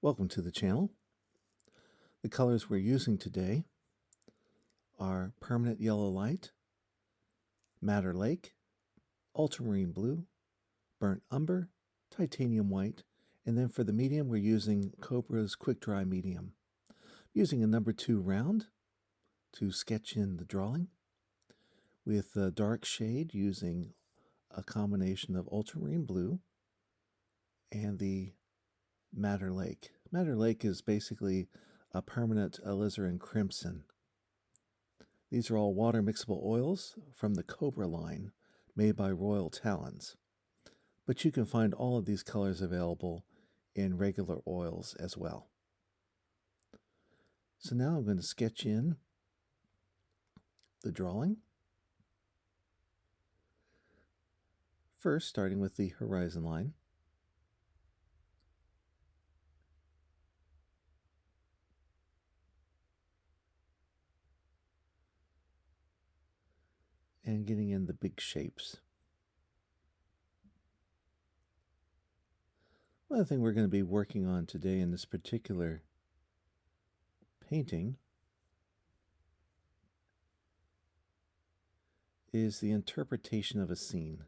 Welcome to the channel. The colors we're using today are Permanent Yellow Light, Madder Lake, Ultramarine Blue, Burnt Umber, Titanium White, and then for the medium we're using Cobra's Quick Dry Medium. Using a number 2 round to sketch in the drawing, with a dark shade using a combination of Ultramarine Blue and the Madder Lake. Madder Lake is basically a permanent alizarin crimson. These are all water mixable oils from the Cobra line made by Royal Talons. But you can find all of these colors available in regular oils as well. So now I'm going to sketch in the drawing. First, starting with the horizon line. And getting in the big shapes. One other thing we're going to be working on today in this particular painting is the interpretation of a scene.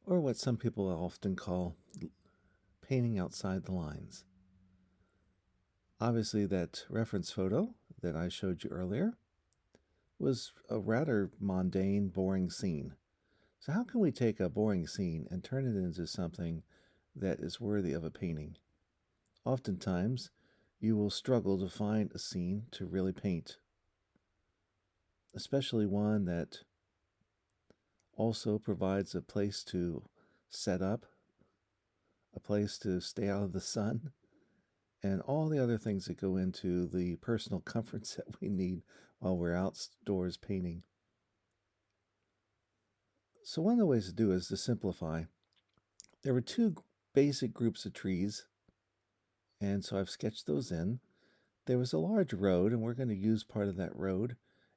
Or what some people often call painting outside the lines. Obviously, that reference photo that I showed you earlier was a rather mundane, boring scene. So how can we take a boring scene and turn it into something that is worthy of a painting? Oftentimes, you will struggle to find a scene to really paint, especially one that also provides a place to set up, a place to stay out of the sun, and all the other things that go into the personal comforts that we need while we're outdoors painting. So one of the ways to do is to simplify. There were 2 basic groups of trees, and so I've sketched those in. There was a large road, and we're going to use part of that road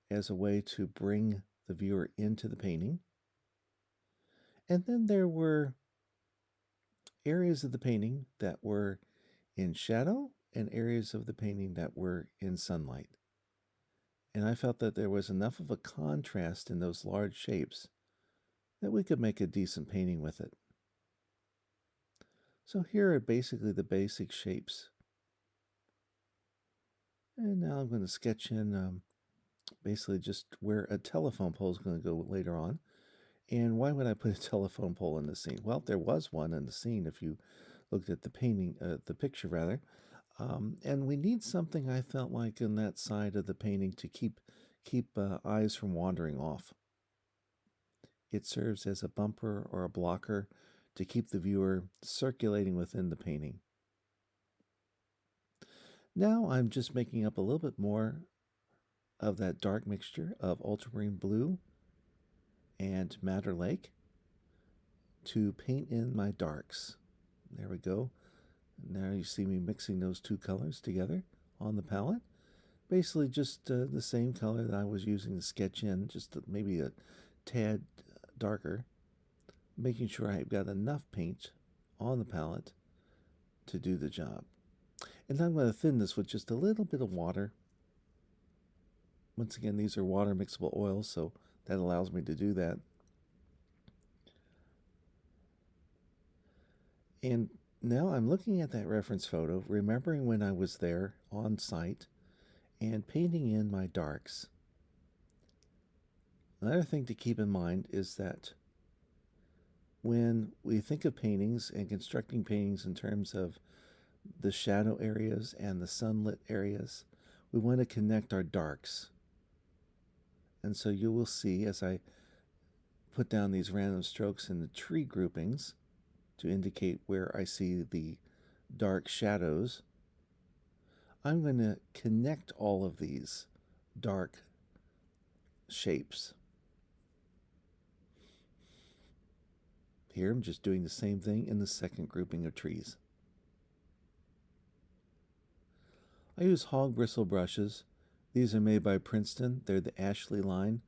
as a way to bring the viewer into the painting. And then there were areas of the painting that were in shadow and areas of the painting that were in sunlight. And I felt that there was enough of a contrast in those large shapes that we could make a decent painting with it. So here are basically the basic shapes. And now I'm going to sketch in basically just where a telephone pole is going to go later on. And why would I put a telephone pole in the scene? Well, there was one in the scene if you looked at the painting, the picture rather. And we need something, I felt like, in that side of the painting to keep eyes from wandering off. It serves as a bumper or a blocker to keep the viewer circulating within the painting. Now I'm just making up a little bit more of that dark mixture of ultramarine blue and Madder Lake to paint in my darks. There we go. Now you see me mixing those 2 colors together on the palette. Basically just the same color that I was using to sketch in, just maybe a tad darker, making sure I've got enough paint on the palette to do the job. And I'm going to thin this with just a little bit of water. Once again, these are water mixable oils, so that allows me to do that. And now I'm looking at that reference photo, remembering when I was there on site, and painting in my darks. Another thing to keep in mind is that when we think of paintings and constructing paintings in terms of the shadow areas and the sunlit areas, we want to connect our darks. And so you will see as I put down these random strokes in the tree groupings to indicate where I see the dark shadows, I'm going to connect all of these dark shapes. Here I'm just doing the same thing in the second grouping of trees. I use hog bristle brushes. These are made by Princeton. They're the Ashley line.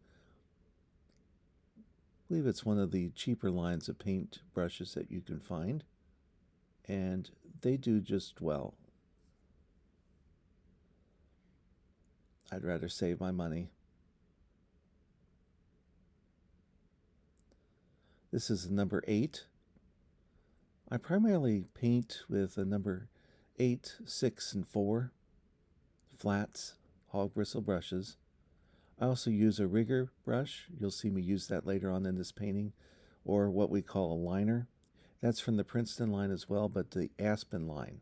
I believe it's one of the cheaper lines of paint brushes that you can find. And they do just well. I'd rather save my money. This is a number 8. I primarily paint with a number 8, 6, and 4 flats, hog bristle brushes. I also use a rigger brush. You'll see me use that later on in this painting, or what we call a liner. That's from the Princeton line as well, but the Aspen line.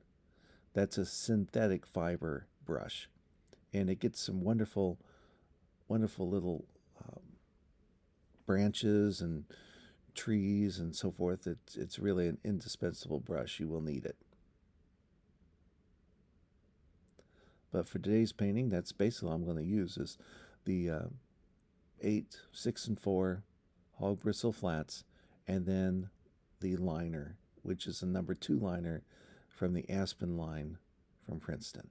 That's a synthetic fiber brush, and it gets some wonderful, wonderful little branches and trees and so forth. It's really an indispensable brush. You will need it. But for today's painting, that's basically what I'm going to use is the 8, 6, and 4 hog bristle flats, and then the liner, which is a number 2 liner from the Aspen line from Princeton.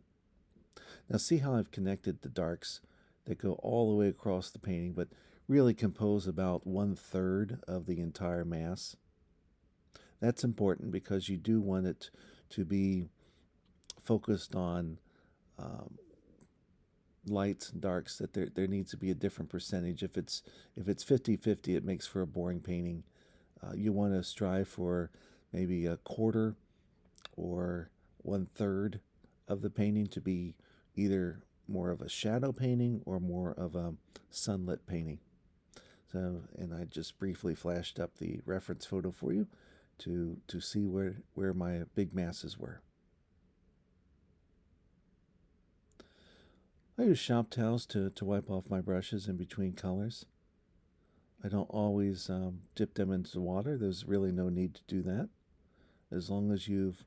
Now see how I've connected the darks that go all the way across the painting, but really compose about 1/3 of the entire mass. That's important because you do want it to be focused on lights and darks, that there needs to be a different percentage. If it's 50-50, it makes for a boring painting. You want to strive for maybe a quarter or 1/3 of the painting to be either more of a shadow painting or more of a sunlit painting. So, and I just briefly flashed up the reference photo for you to see where my big masses were. I use shop towels to wipe off my brushes in between colors. I don't always dip them into water. There's really no need to do that. As long as you've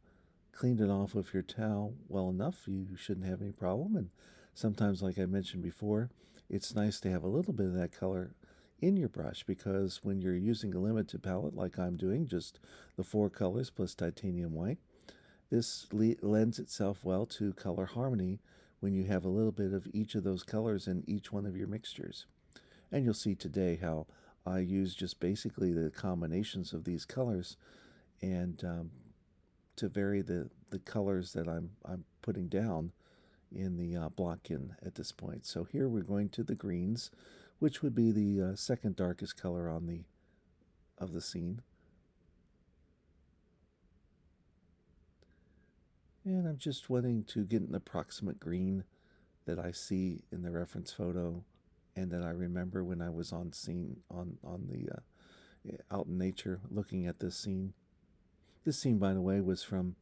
cleaned it off with your towel well enough, you shouldn't have any problem. And sometimes, like I mentioned before, it's nice to have a little bit of that color in your brush, because when you're using a limited palette like I'm doing, just the 4 colors plus titanium white, this lends itself well to color harmony when you have a little bit of each of those colors in each one of your mixtures. And you'll see today how I use just basically the combinations of these colors and to vary the colors that I'm putting down in the block-in at this point. So here we're going to the greens, which would be the second darkest color on of the scene. And I'm just wanting to get an approximate green that I see in the reference photo and that I remember when I was on scene, on the out in nature looking at this scene. This scene, by the way, was from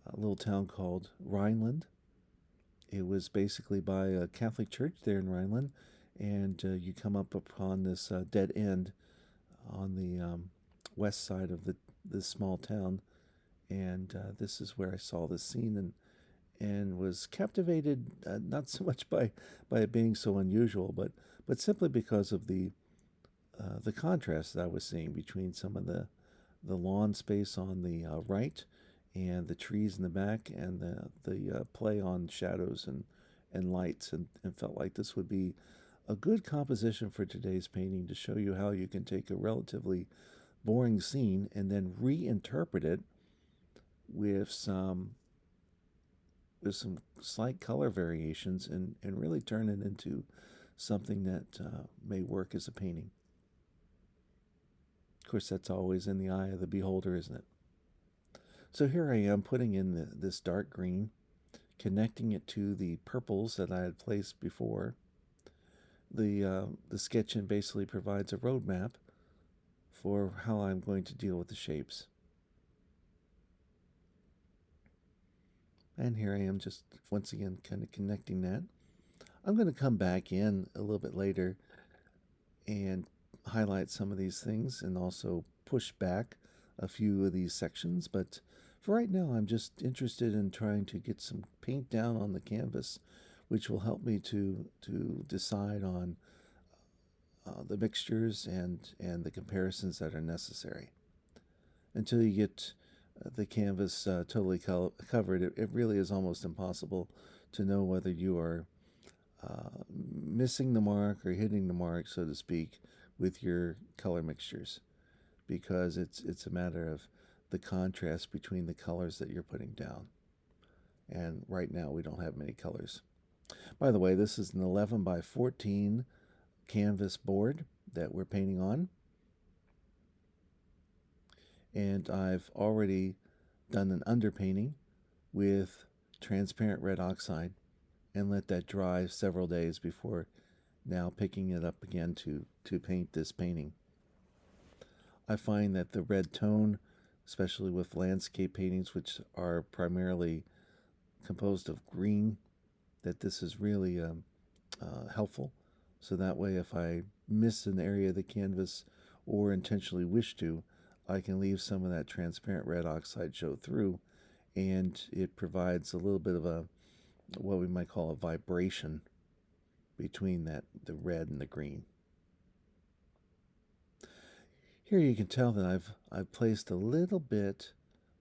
a little town called Rhineland. It was basically by a Catholic church there in Rhineland, and you come up upon this dead end on the west side of this small town. And this is where I saw this scene and was captivated, not so much by it being so unusual, but simply because of the contrast that I was seeing between some of the lawn space on the right and the trees in the back, and the play on shadows and lights, and felt like this would be a good composition for today's painting to show you how you can take a relatively boring scene and then reinterpret it with some slight color variations and really turn it into something that may work as a painting. Of course, that's always in the eye of the beholder, isn't it? So here I am putting in this dark green, connecting it to the purples that I had placed before. The sketch-in basically provides a roadmap for how I'm going to deal with the shapes. And here I am just once again kind of connecting that. I'm going to come back in a little bit later and highlight some of these things and also push back a few of these sections. But for right now, I'm just interested in trying to get some paint down on the canvas, which will help me to decide on the mixtures and the comparisons that are necessary. Until you get the canvas totally covered, it really is almost impossible to know whether you are missing the mark or hitting the mark, so to speak, with your color mixtures, because it's a matter of the contrast between the colors that you're putting down. And right now we don't have many colors. By the way, this is an 11 by 14 canvas board that we're painting on. And I've already done an underpainting with transparent red oxide and let that dry several days before now picking it up again to paint this painting. I find that the red tone, especially with landscape paintings, which are primarily composed of green, that this is really helpful. So that way, if I miss an area of the canvas or intentionally wish to, I can leave some of that transparent red oxide show through, and it provides a little bit of a what we might call a vibration between the red and the green. Here you can tell that I've placed a little bit,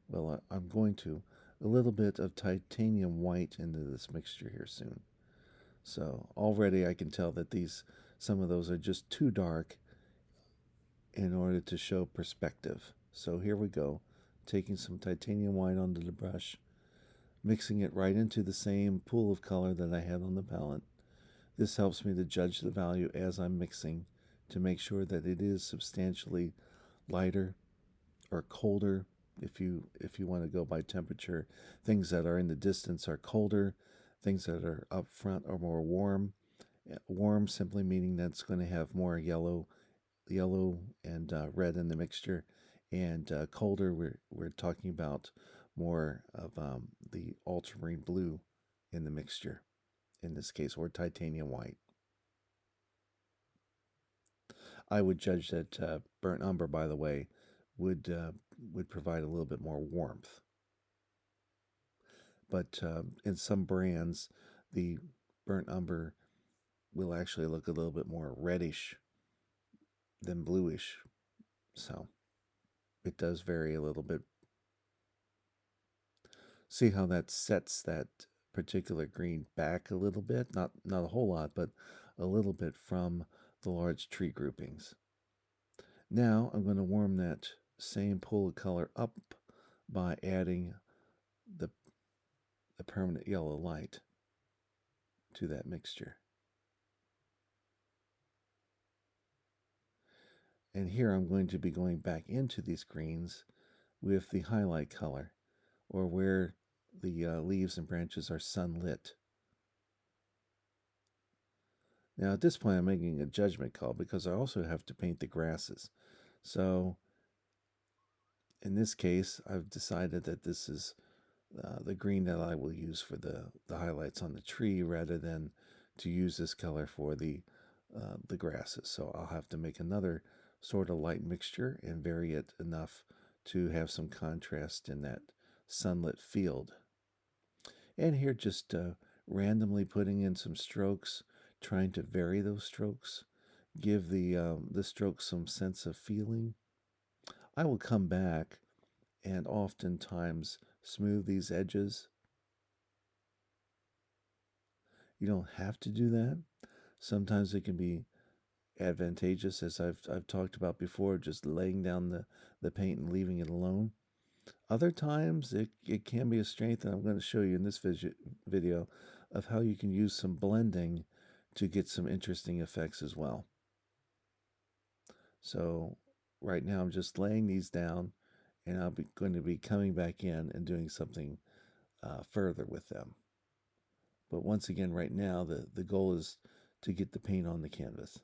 well, I'm going to, a little bit of titanium white into this mixture here soon. So already I can tell that some of those are just too dark in order to show perspective. So here we go, taking some titanium white onto the brush, mixing it right into the same pool of color that I had on the palette. This helps me to judge the value as I'm mixing to make sure that it is substantially lighter or colder. If you want to go by temperature, things that are in the distance are colder, things that are up front are more warm. Warm simply meaning that's going to have more yellow and red in the mixture, and colder we're talking about more of the ultramarine blue in the mixture in this case, or titanium white. I would judge that burnt umber, by the way, would provide a little bit more warmth. But in some brands, the burnt umber will actually look a little bit more reddish than bluish. So it does vary a little bit. See how that sets that particular green back a little bit? Not a whole lot, but a little bit from the large tree groupings. Now I'm going to warm that same pool of color up by adding the permanent yellow light to that mixture. And here I'm going to be going back into these greens with the highlight color, or where the leaves and branches are sunlit. Now at this point I'm making a judgment call because I also have to paint the grasses. So in this case I've decided that this is the green that I will use for the highlights on the tree rather than to use this color for the grasses. So I'll have to make another sort of light mixture and vary it enough to have some contrast in that sunlit field. And here just randomly putting in some strokes, trying to vary those strokes, give the strokes some sense of feeling. I will come back and oftentimes smooth these edges. You don't have to do that. Sometimes it can be advantageous, as I've talked about before, just laying down the paint and leaving it alone. Other times it can be a strength, and I'm going to show you in this video of how you can use some blending to get some interesting effects as well. So right now I'm just laying these down, and I'll be going to be coming back in and doing something further with them. But once again, right now the goal is to get the paint on the canvas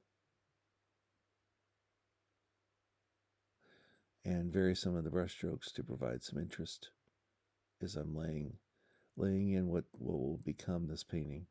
and vary some of the brush strokes to provide some interest as I'm laying in what will become this painting.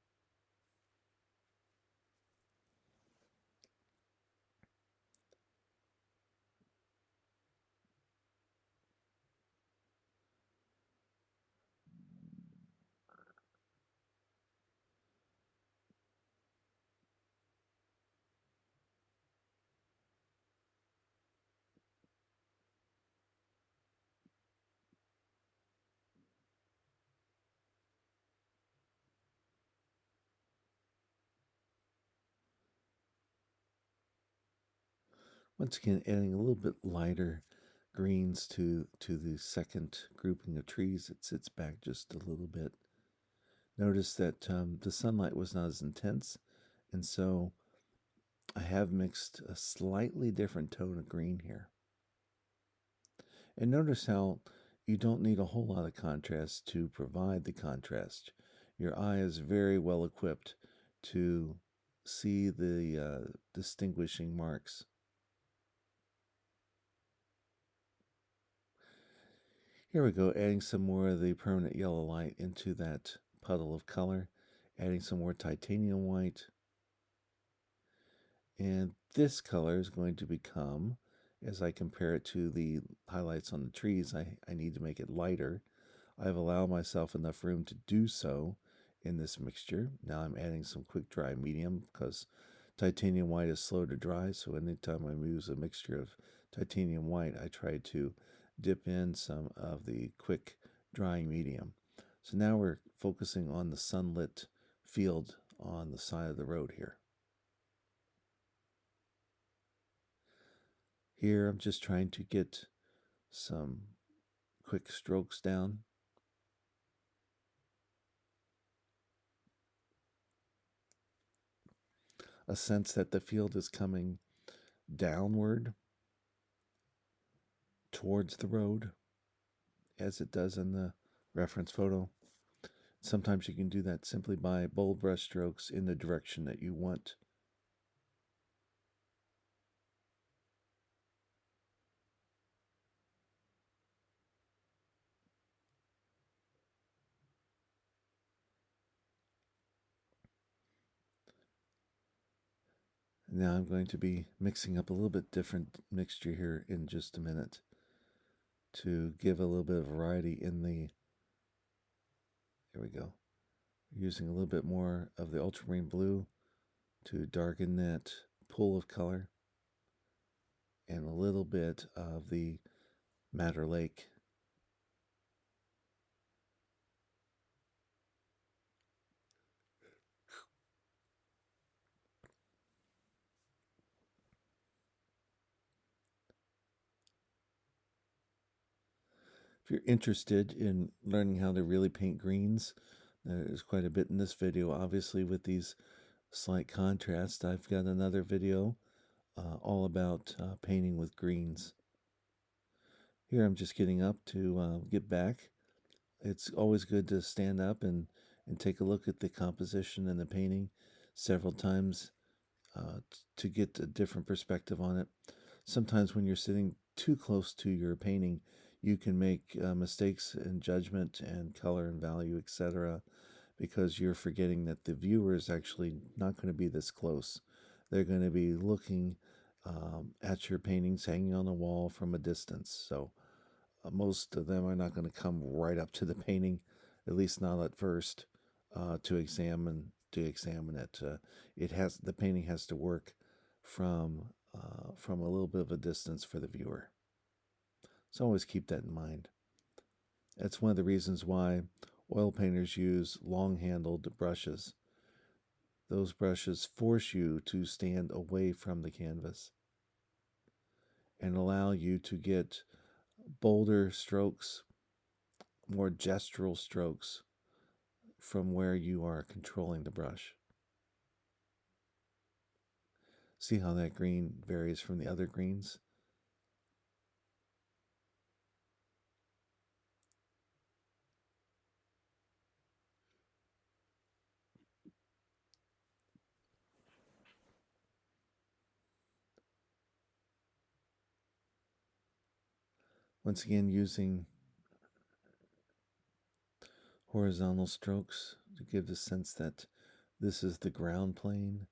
Once again, adding a little bit lighter greens to the second grouping of trees. It sits back just a little bit. Notice that the sunlight was not as intense, and so I have mixed a slightly different tone of green here. And notice how you don't need a whole lot of contrast to provide the contrast. Your eye is very well equipped to see the distinguishing marks. Here we go, adding some more of the permanent yellow light into that puddle of color, adding some more titanium white. And this color is going to become, as I compare it to the highlights on the trees, I need to make it lighter. I've allowed myself enough room to do so in this mixture. Now I'm adding some quick dry medium because titanium white is slow to dry, so anytime I use a mixture of titanium white, I try to dip in some of the quick drying medium. So now we're focusing on the sunlit field on the side of the road here. Here I'm just trying to get some quick strokes down. A sense that the field is coming downward towards the road as it does in the reference photo. Sometimes you can do that simply by bold brush strokes in the direction that you want. Now I'm going to be mixing up a little bit different mixture here in just a minute to give a little bit of variety in the, there we go, using a little bit more of the ultramarine blue to darken that pool of color, and a little bit of the madder lake. If you're interested in learning how to really paint greens, there's quite a bit in this video. Obviously, with these slight contrast, I've got another video all about painting with greens. Here I'm just getting up to get back. It's always good to stand up and take a look at the composition and the painting several times to get a different perspective on it. Sometimes when you're sitting too close to your painting, you can make mistakes in judgment and color and value, etc., because you're forgetting that the viewer is actually not going to be this close. They're going to be looking at your paintings hanging on the wall from a distance. So most of them are not going to come right up to the painting, at least not at first, to examine it. The painting has to work from a little bit of a distance for the viewer. So always keep that in mind. That's one of the reasons why oil painters use long-handled brushes. Those brushes force you to stand away from the canvas and allow you to get bolder strokes, more gestural strokes from where you are controlling the brush. See how that green varies from the other greens? Once again, using horizontal strokes to give the sense that this is the ground plane.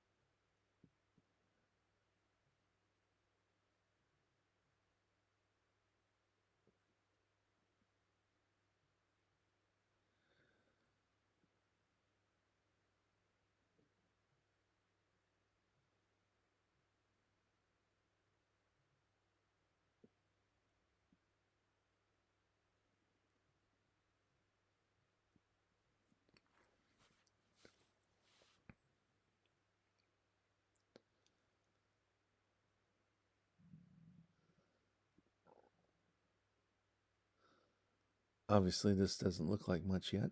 Obviously, this doesn't look like much yet.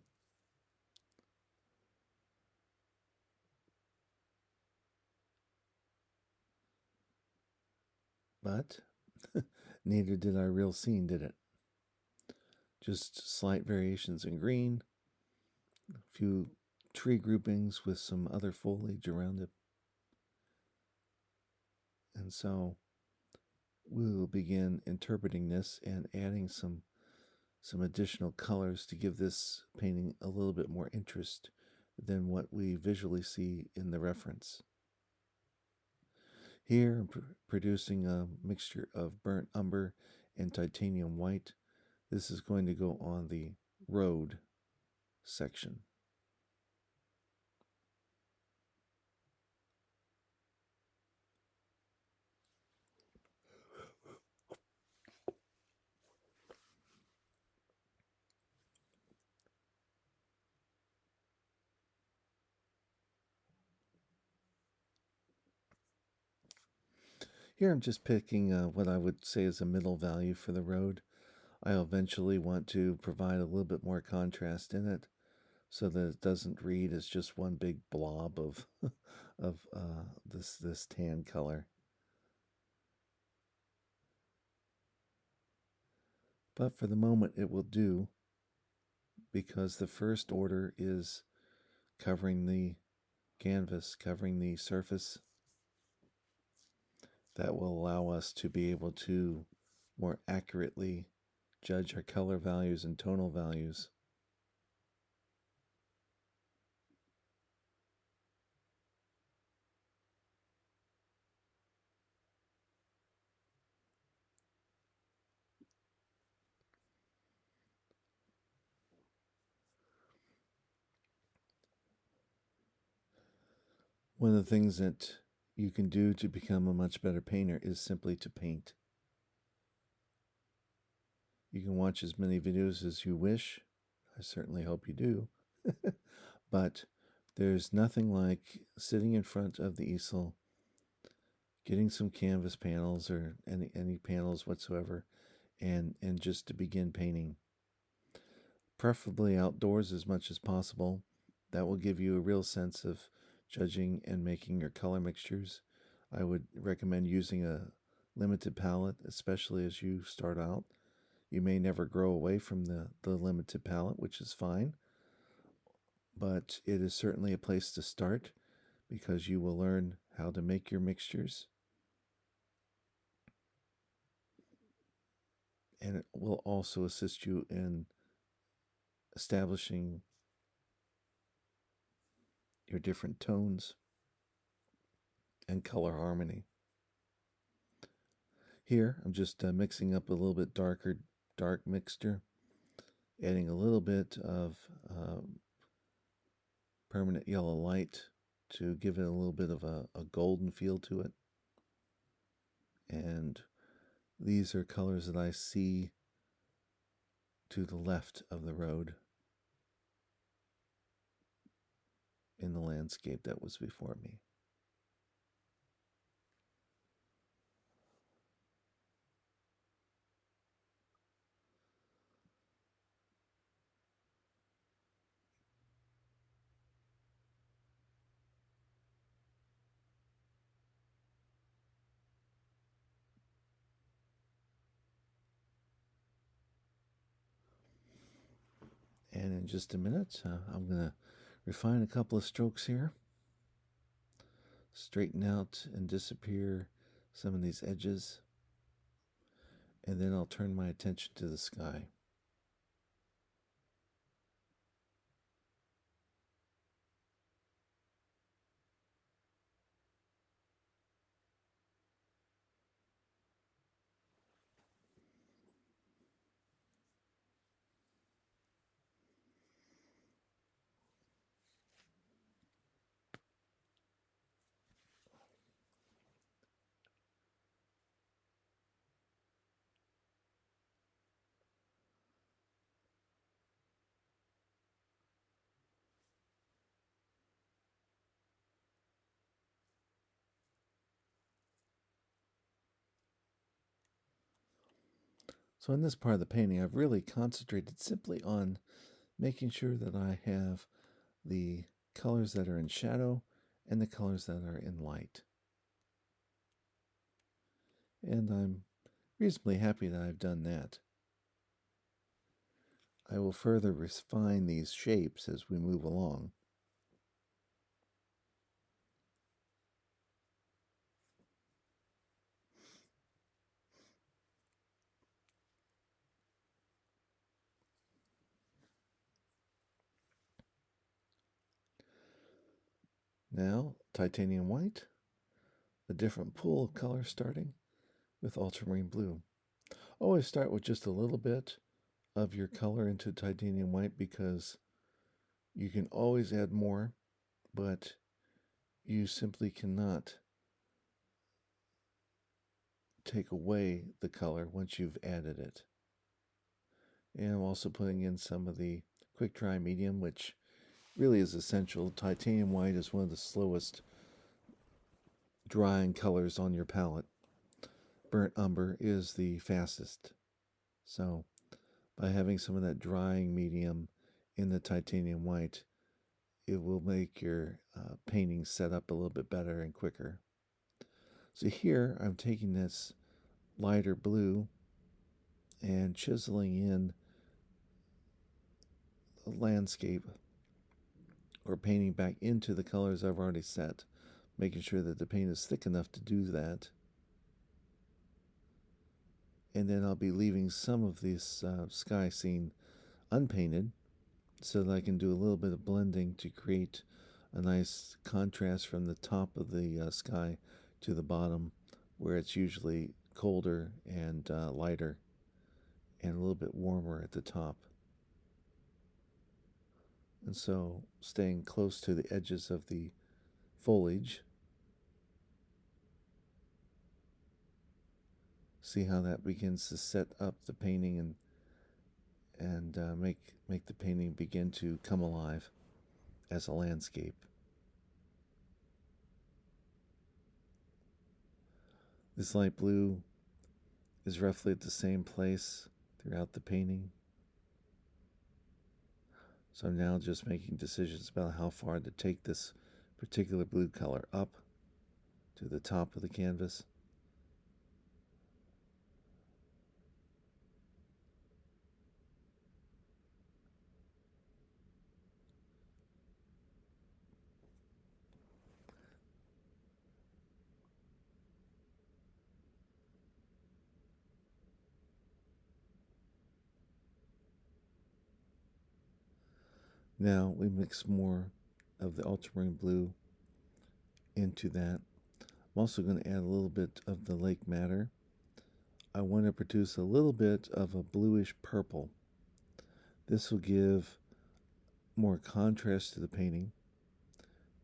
But neither did our real scene, did it? Just slight variations in green, a few tree groupings with some other foliage around it. And so we will begin interpreting this and adding some additional colors to give this painting a little bit more interest than what we visually see in the reference. Here I'm producing a mixture of burnt umber and titanium white. This is going to go on the road section. Here I'm just picking what I would say is a middle value for the road. I eventually want to provide a little bit more contrast in it so that it doesn't read as just one big blob of this tan color. But for the moment it will do, because the first order is covering the canvas, covering the surface. That will allow us to be able to more accurately judge our color values and tonal values. One of the things that you can do to become a much better painter is simply to paint. You can watch as many videos as you wish. I certainly hope you do. But there's nothing like sitting in front of the easel, getting some canvas panels or any panels whatsoever, and just to begin painting. Preferably outdoors as much as possible. That will give you a real sense of judging and making your color mixtures. I would recommend using a limited palette, especially as you start out. You may never grow away from the limited palette, which is fine, but it is certainly a place to start because you will learn how to make your mixtures, and it will also assist you in establishing your different tones and color harmony. Here, I'm just mixing up a little bit dark mixture, adding a little bit of permanent yellow light to give it a little bit of a golden feel to it. And these are colors that I see to the left of the road in the landscape that was before me. And in just a minute, I'm going to refine a couple of strokes here, straighten out and disappear some of these edges, and then I'll turn my attention to the sky. So in this part of the painting, I've really concentrated simply on making sure that I have the colors that are in shadow and the colors that are in light. And I'm reasonably happy that I've done that. I will further refine these shapes as we move along. Now, titanium white, a different pool of color starting with ultramarine blue. Always start with just a little bit of your color into titanium white because you can always add more, but you simply cannot take away the color once you've added it. And I'm also putting in some of the quick dry medium, which really is essential. Titanium white is one of the slowest drying colors on your palette. Burnt umber is the fastest. So by having some of that drying medium in the titanium white, it will make your painting set up a little bit better and quicker. So here I'm taking this lighter blue and chiseling in a landscape or painting back into the colors I've already set, making sure that the paint is thick enough to do that. And then I'll be leaving some of this sky scene unpainted so that I can do a little bit of blending to create a nice contrast from the top of the sky to the bottom, where it's usually colder and lighter and a little bit warmer at the top. And so staying close to the edges of the foliage, see how that begins to set up the painting and make the painting begin to come alive as a landscape. This light blue is roughly at the same place throughout the painting. So I'm now just making decisions about how far to take this particular blue color up to the top of the canvas. Now we mix more of the ultramarine blue into that. I'm also going to add a little bit of the lake madder. I want to produce a little bit of a bluish purple. This will give more contrast to the painting.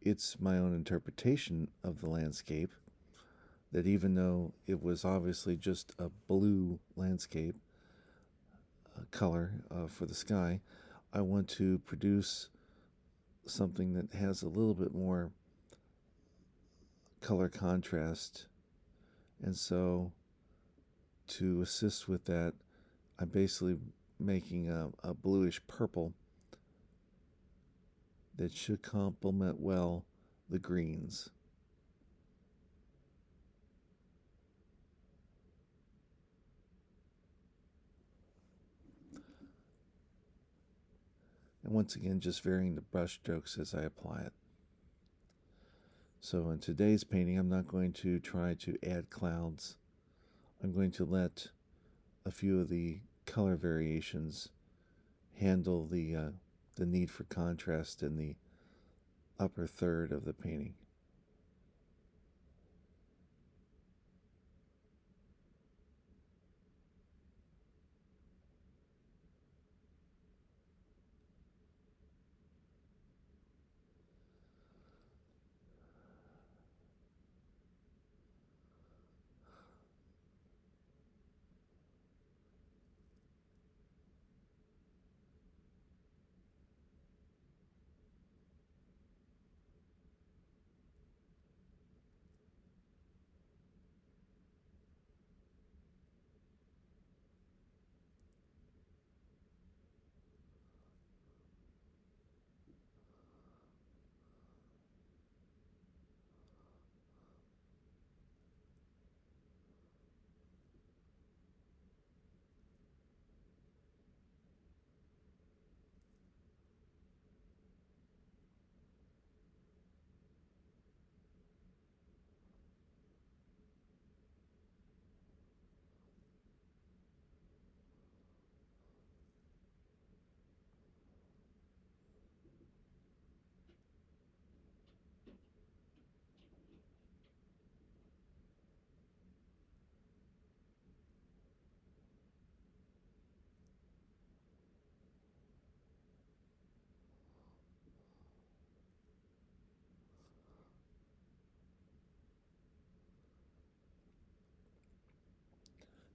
It's my own interpretation of the landscape, that even though it was obviously just a blue landscape color for the sky, I want to produce something that has a little bit more color contrast. And so to assist with that, I'm basically making a bluish purple that should complement well the greens. And once again, just varying the brush strokes as I apply it. So in today's painting, I'm not going to try to add clouds. I'm going to let a few of the color variations handle the need for contrast in the upper third of the painting.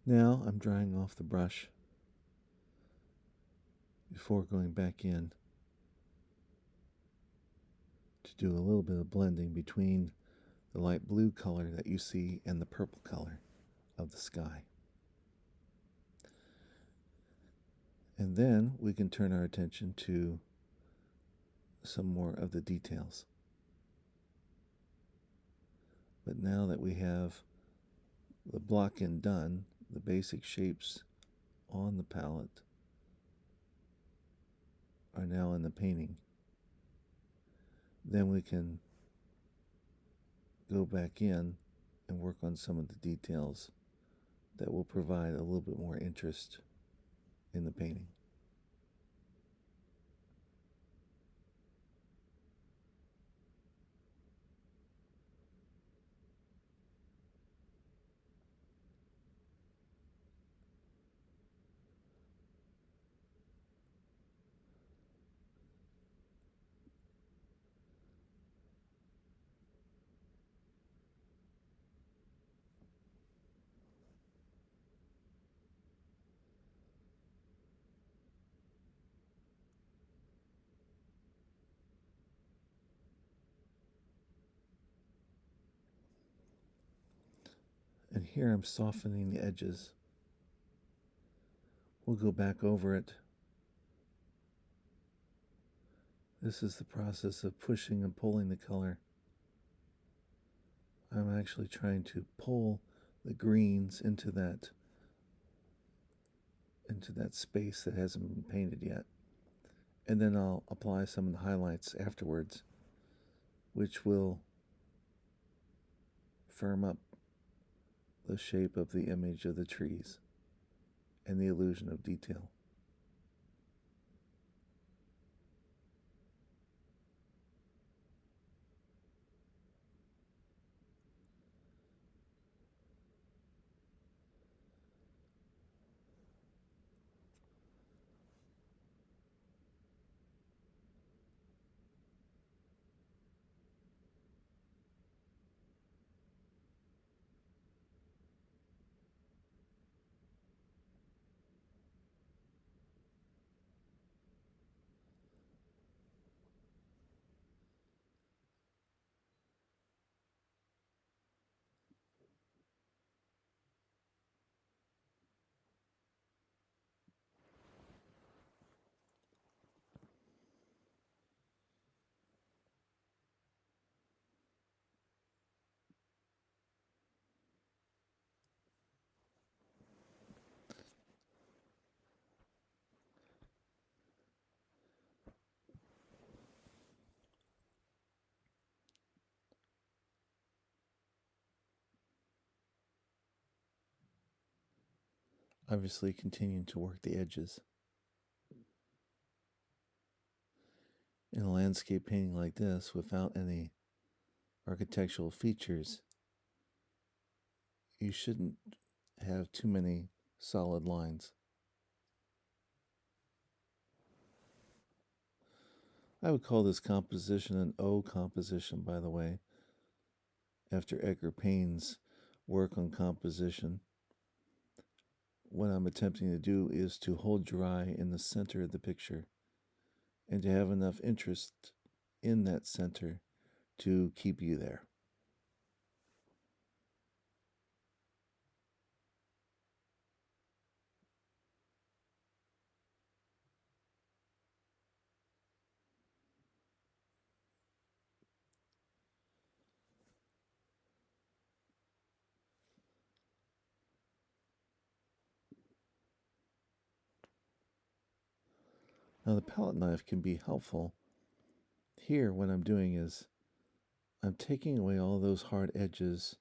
Now I'm drying off the brush before going back in to do a little bit of blending between the light blue color that you see and the purple color of the sky. And then we can turn our attention to some more of the details. But now that we have the block-in done, the basic shapes on the palette are now in the painting. Then we can go back in and work on some of the details that will provide a little bit more interest in the painting. And here I'm softening the edges. We'll go back over it. This is the process of pushing and pulling the color. I'm actually trying to pull the greens into that space that hasn't been painted yet. And then I'll apply some of the highlights afterwards, which will firm up the shape of the image of the trees and the illusion of detail. Obviously continuing to work the edges. In a landscape painting like this, without any architectural features, you shouldn't have too many solid lines. I would call this composition an O composition, by the way, after Edgar Payne's work on composition. What I'm attempting to do is to hold your eye in the center of the picture and to have enough interest in that center to keep you there. Now the palette knife can be helpful. Here what I'm doing is I'm taking away all those hard edges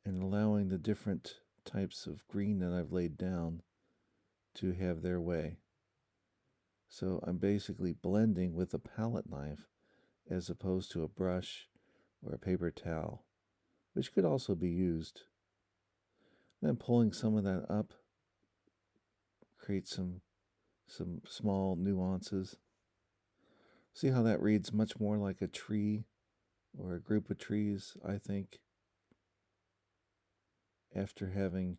and allowing the different types of green that I've laid down to have their way. So I'm basically blending with a palette knife as opposed to a brush or a paper towel, which could also be used. Then pulling some of that up creates some small nuances. See how that reads much more like a tree or a group of trees, I think, after having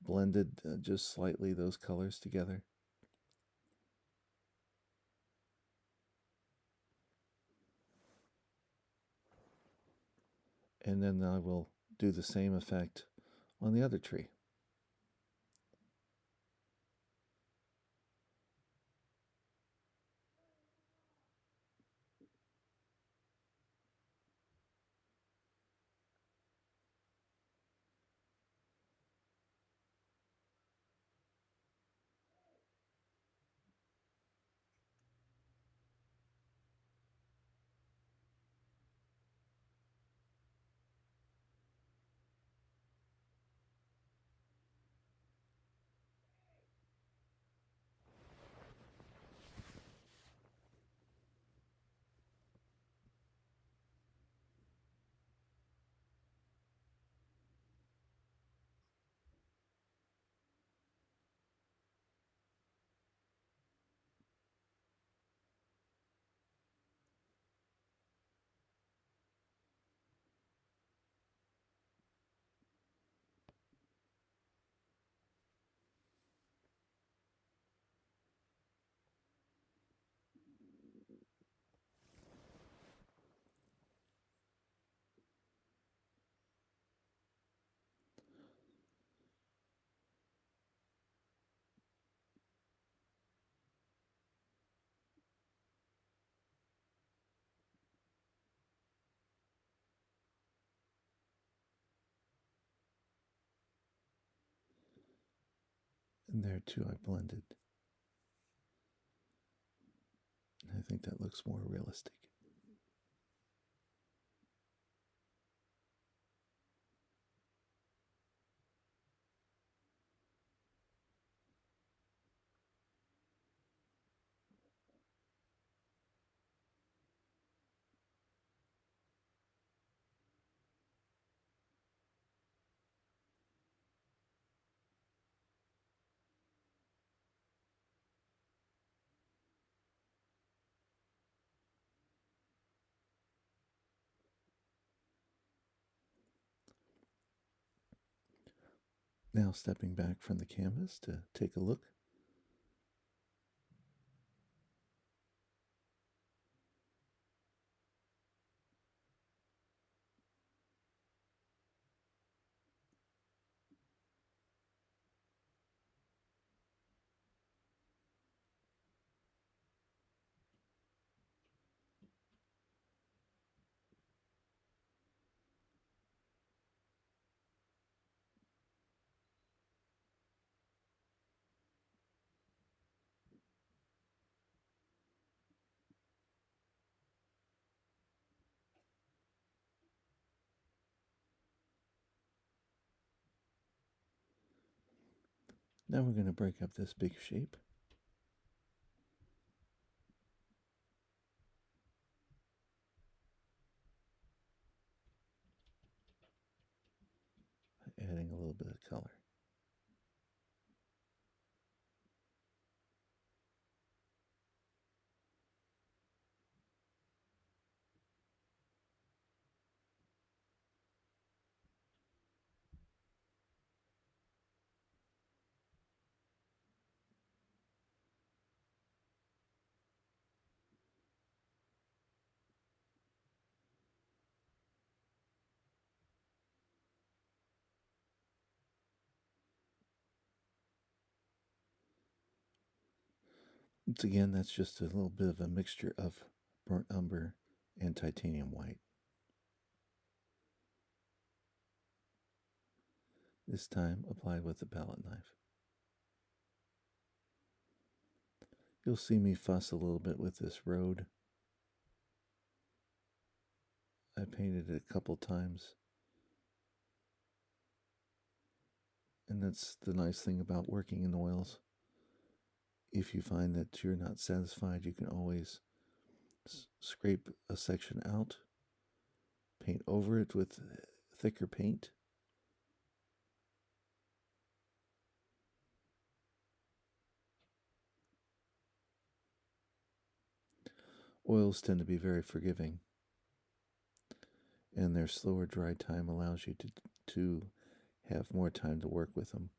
blended just slightly those colors together. And then I will do the same effect on the other tree. And there too I blended. I think that looks more realistic. Now stepping back from the canvas to take a look. Now we're going to break up this big shape. Adding a little bit of color. Once again, that's just a little bit of a mixture of burnt umber and titanium white. This time applied with a palette knife. You'll see me fuss a little bit with this road. I painted it a couple times. And that's the nice thing about working in oils. If you find that you're not satisfied, you can always scrape a section out, paint over it with thicker paint. Oils tend to be very forgiving, and their slower dry time allows you to have more time to work with them.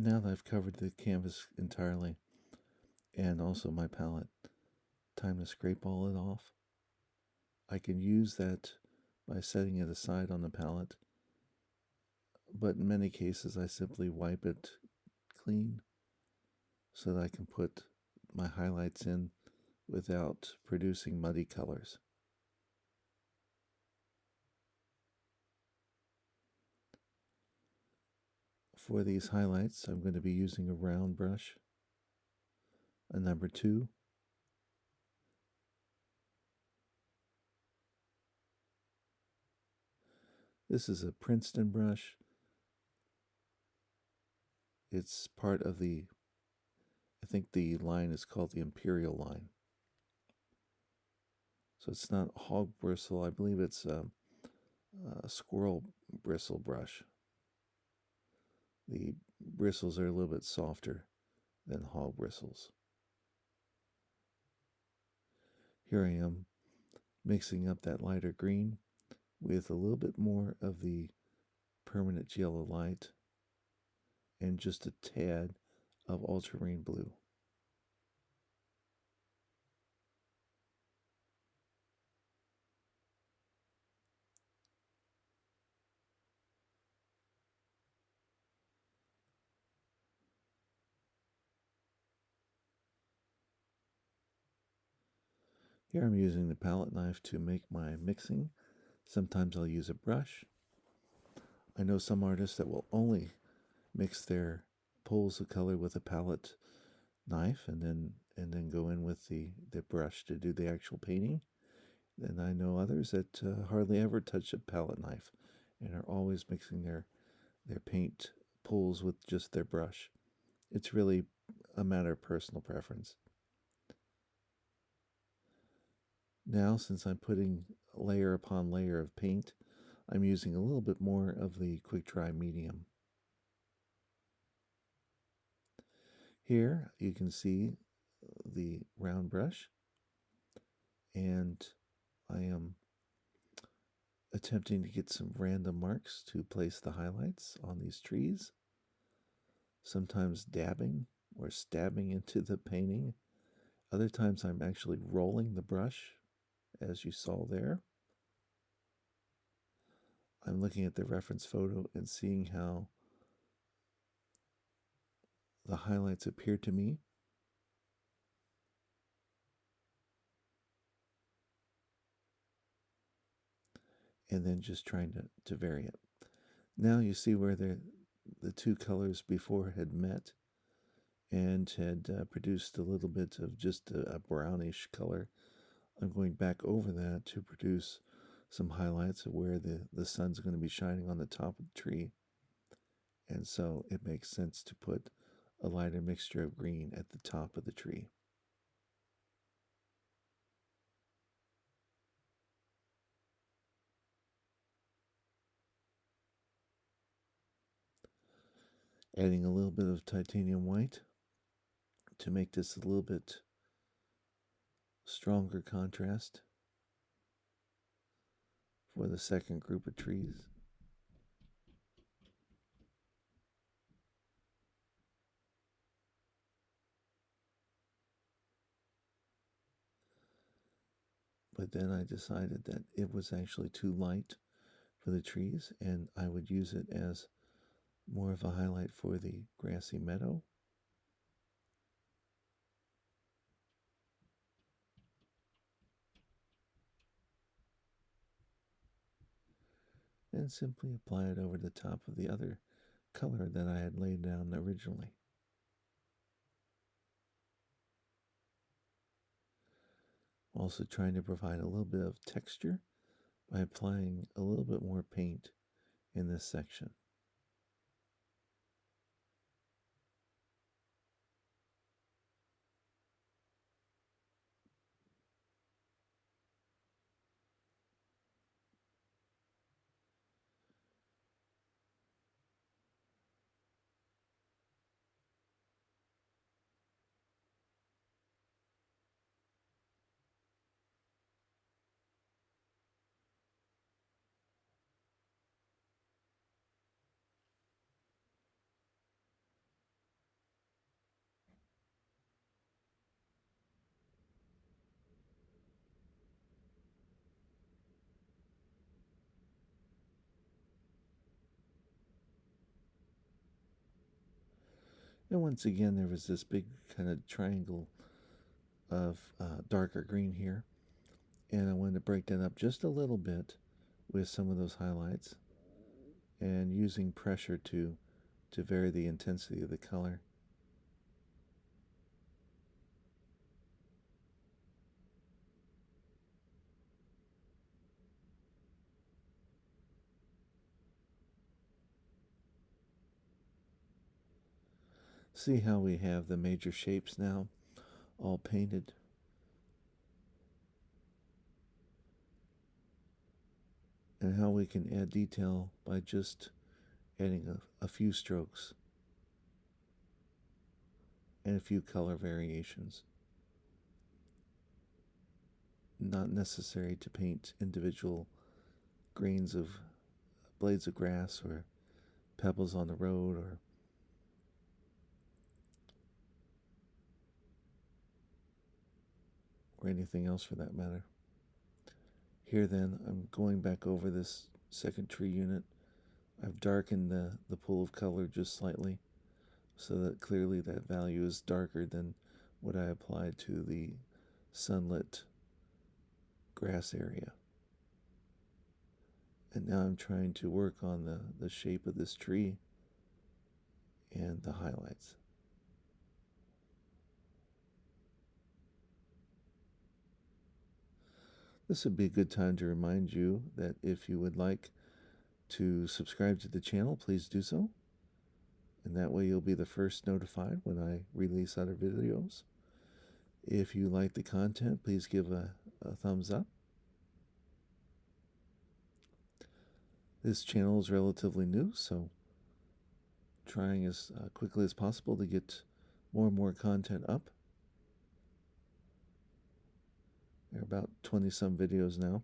Now that I've covered the canvas entirely and also my palette, time to scrape all it off. I can use that by setting it aside on the palette, but in many cases I simply wipe it clean so that I can put my highlights in without producing muddy colors. For these highlights, I'm going to be using a round brush, a number 2, this is a Princeton brush. It's part of I think the line is called the Imperial line. So it's not hog bristle, I believe it's a squirrel bristle brush. The bristles are a little bit softer than hog bristles. Here I am mixing up that lighter green with a little bit more of the permanent yellow light and just a tad of ultramarine blue. Here I'm using the palette knife to make my mixing. Sometimes I'll use a brush. I know some artists that will only mix their pools of color with a palette knife and then go in with the brush to do the actual painting. And I know others that hardly ever touch a palette knife and are always mixing their paint pools with just their brush. It's really a matter of personal preference. Now, since I'm putting layer upon layer of paint, I'm using a little bit more of the quick dry medium. Here you can see the round brush, and I am attempting to get some random marks to place the highlights on these trees, sometimes dabbing or stabbing into the painting. Other times I'm actually rolling the brush, as you saw there. I'm looking at the reference photo and seeing how the highlights appear to me. And then just trying to vary it. Now you see where the two colors before had met and had produced a little bit of just a brownish color. I'm going back over that to produce some highlights of where the sun's going to be shining on the top of the tree. And so it makes sense to put a lighter mixture of green at the top of the tree. Adding a little bit of titanium white to make this a little bit stronger contrast for the second group of trees. But then I decided that it was actually too light for the trees, and I would use it as more of a highlight for the grassy meadow. And simply apply it over the top of the other color that I had laid down originally. Also trying to provide a little bit of texture by applying a little bit more paint in this section. And once again, there was this big kind of triangle of darker green here. And I wanted to break that up just a little bit with some of those highlights and using pressure to vary the intensity of the color. See how we have the major shapes now all painted. And how we can add detail by just adding a few strokes and a few color variations. Not necessary to paint individual grains of blades of grass or pebbles on the road or anything else for that matter. Here then, I'm going back over this second tree unit. I've darkened the pool of color just slightly so that clearly that value is darker than what I applied to the sunlit grass area. And now I'm trying to work on the shape of this tree and the highlights. This would be a good time to remind you that if you would like to subscribe to the channel, please do so. And that way you'll be the first notified when I release other videos. If you like the content, please give a thumbs up. This channel is relatively new, so trying as quickly as possible to get more and more content up. There are about 20-some videos now.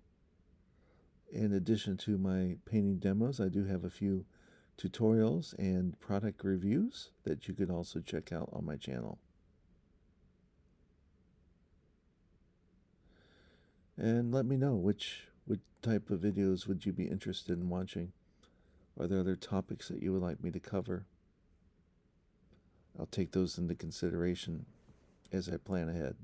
In addition to my painting demos, I do have a few tutorials and product reviews that you could also check out on my channel. And let me know which type of videos would you be interested in watching. Are there other topics that you would like me to cover? I'll take those into consideration as I plan ahead.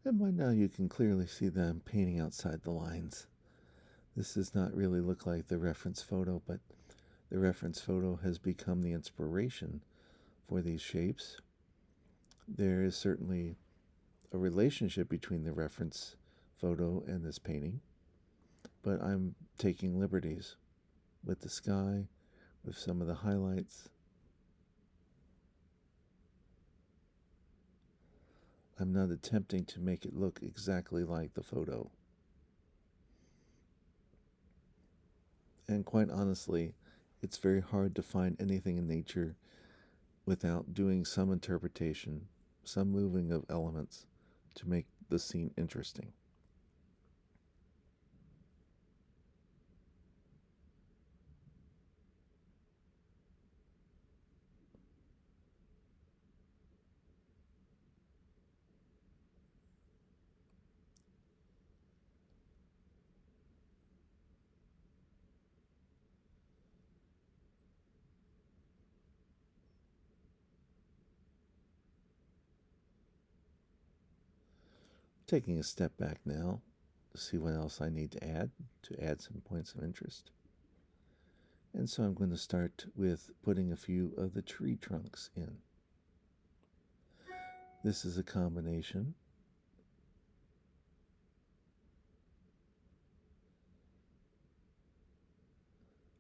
And by now you can clearly see that I'm painting outside the lines. This does not really look like the reference photo, but the reference photo has become the inspiration for these shapes. There is certainly a relationship between the reference photo and this painting, but I'm taking liberties with the sky, with some of the highlights. I'm not attempting to make it look exactly like the photo. And quite honestly, it's very hard to find anything in nature without doing some interpretation, some moving of elements to make the scene interesting. Taking a step back now to see what else I need to add some points of interest. And so I'm going to start with putting a few of the tree trunks in. This is a combination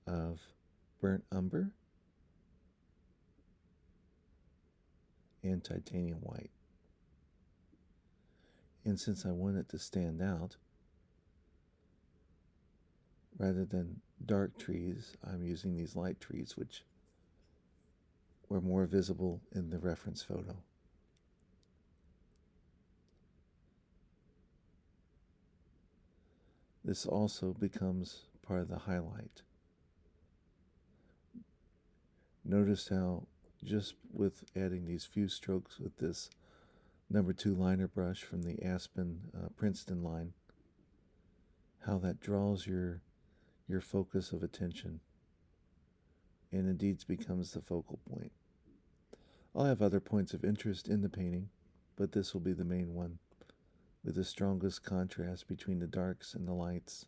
of burnt umber and titanium white. And since I want it to stand out, rather than dark trees, I'm using these light trees, which were more visible in the reference photo. this also becomes part of the highlight. Notice how just with adding these few strokes with this number 2 liner brush from the Aspen Princeton line, how that draws your focus of attention and indeed becomes the focal point. I'll have other points of interest in the painting, but this will be the main one, with the strongest contrast between the darks and the lights.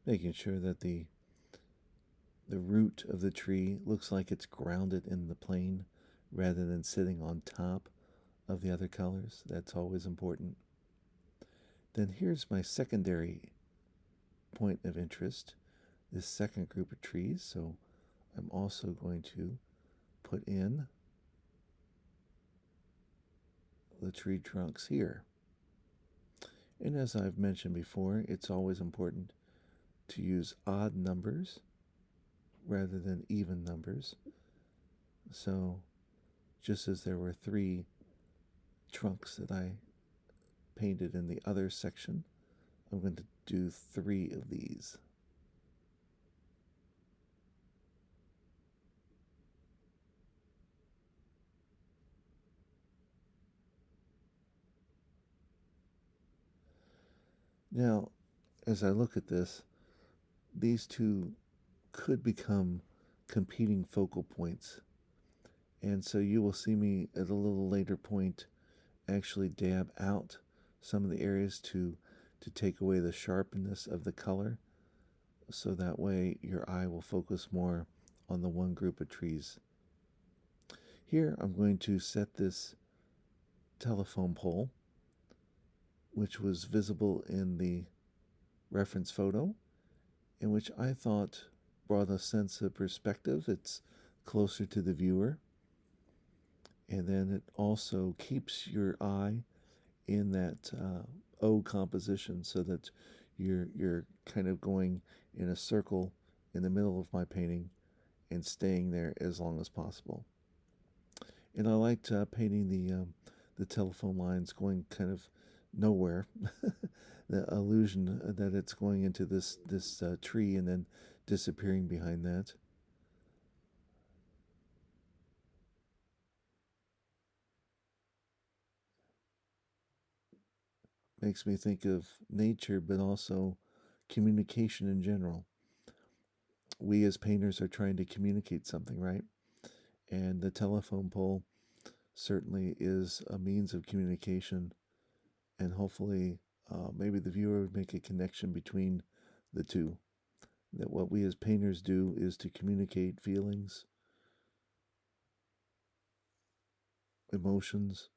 Making sure that the root of the tree looks like it's grounded in the plane rather than sitting on top of the other colors. That's always important. Then here's my secondary point of interest, this second group of trees. So I'm also going to put in the tree trunks here. And as I've mentioned before, it's always important to use odd numbers rather than even numbers. So just as there were 3 trunks that I painted in the other section, I'm going to do 3 of these. Now, as I look at this, these two could become competing focal points. And so you will see me at a little later point actually dab out some of the areas to take away the sharpness of the color, so that way your eye will focus more on the one group of trees. Here I'm going to set this telephone pole, which was visible in the reference photo, and which I thought brought a sense of perspective. It's closer to the viewer, and then it also keeps your eye in that O composition, so that you're kind of going in a circle in the middle of my painting and staying there as long as possible. And I liked painting the telephone lines going kind of nowhere. The illusion that it's going into this tree and then disappearing behind that. Makes me think of nature, but also communication in general. We as painters are trying to communicate something, right? And the telephone pole certainly is a means of communication, and hopefully maybe the viewer would make a connection between the two. That what we as painters do is to communicate feelings, emotions,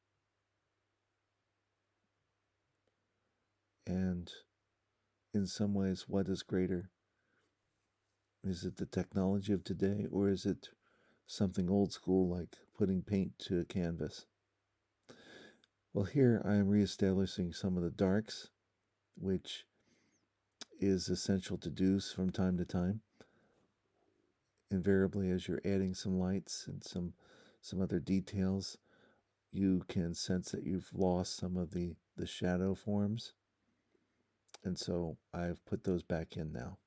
and in some ways, what is greater? Is it the technology of today, or is it something old school like putting paint to a canvas? Well, here I am reestablishing some of the darks, which is essential to do from time to time. Invariably, as you're adding some lights and some other details, you can sense that you've lost some of the shadow forms. And so I've put those back in now,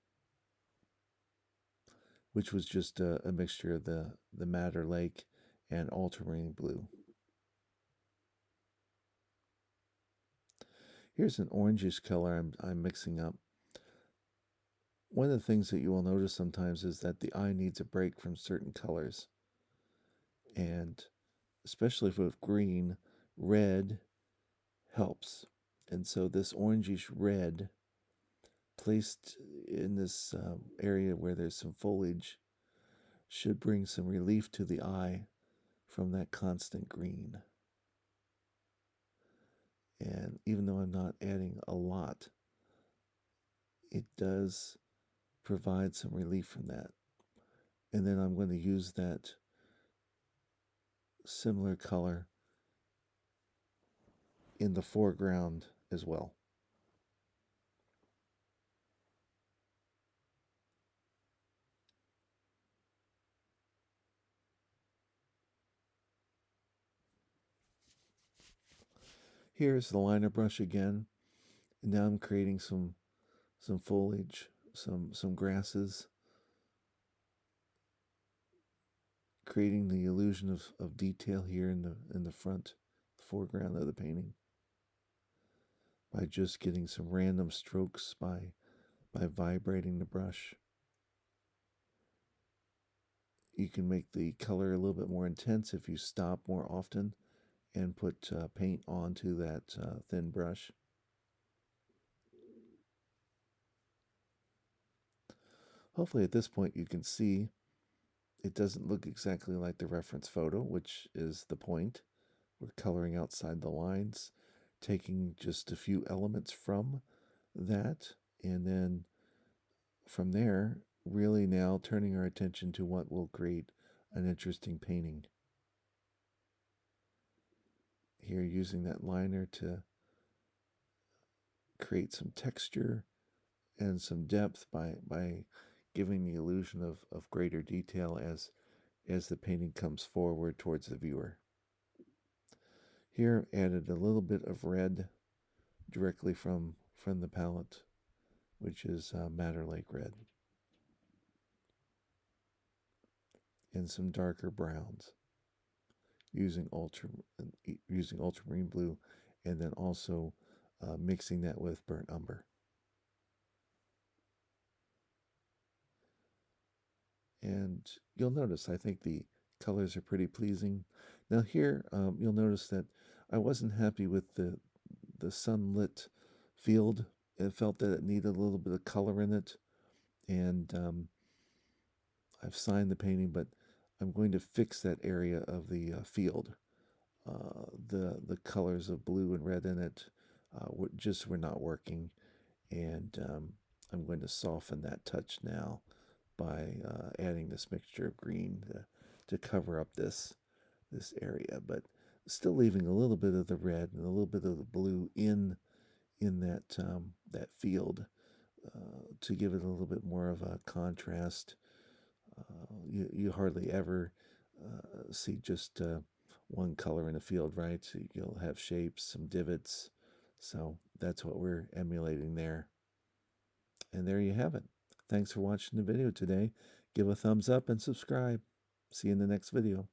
which was just a mixture of the Madder Lake and Ultramarine blue. Here's an orangish color I'm mixing up. One of the things that you will notice sometimes is that the eye needs a break from certain colors. And especially with green, red helps. And so this orangish red placed in this area where there's some foliage should bring some relief to the eye from that constant green. And even though I'm not adding a lot, it does provide some relief from that. And then I'm going to use that similar color in the foreground as well. Here's the liner brush again. And now I'm creating some foliage, some grasses, creating the illusion of detail here in the front, foreground of the painting by just getting some random strokes by vibrating the brush. You can make the color a little bit more intense if you stop more often and put paint onto that thin brush. Hopefully at this point you can see it doesn't look exactly like the reference photo, which is the point. We're coloring outside the lines, taking just a few elements from that, and then from there, really now turning our attention to what will create an interesting painting. Here, using that liner to create some texture and some depth by giving the illusion of greater detail as the painting comes forward towards the viewer. Here, added a little bit of red directly from the palette, which is Madder Lake red, and some darker browns using ultramarine blue, and then also mixing that with burnt umber. And you'll notice, I think the colors are pretty pleasing. Now here, you'll notice that I wasn't happy with the sunlit field. I felt that it needed a little bit of color in it, and I've signed the painting, but I'm going to fix that area of the field. The colors of blue and red in it were not working, and I'm going to soften that touch now by adding this mixture of green to cover up this area, but still leaving a little bit of the red and a little bit of the blue in that field to give it a little bit more of a contrast. You hardly ever see just one color in a field, right? So you'll have shapes, some divots. So that's what we're emulating there. And there you have it. Thanks for watching the video today. Give a thumbs up and subscribe. See you in the next video.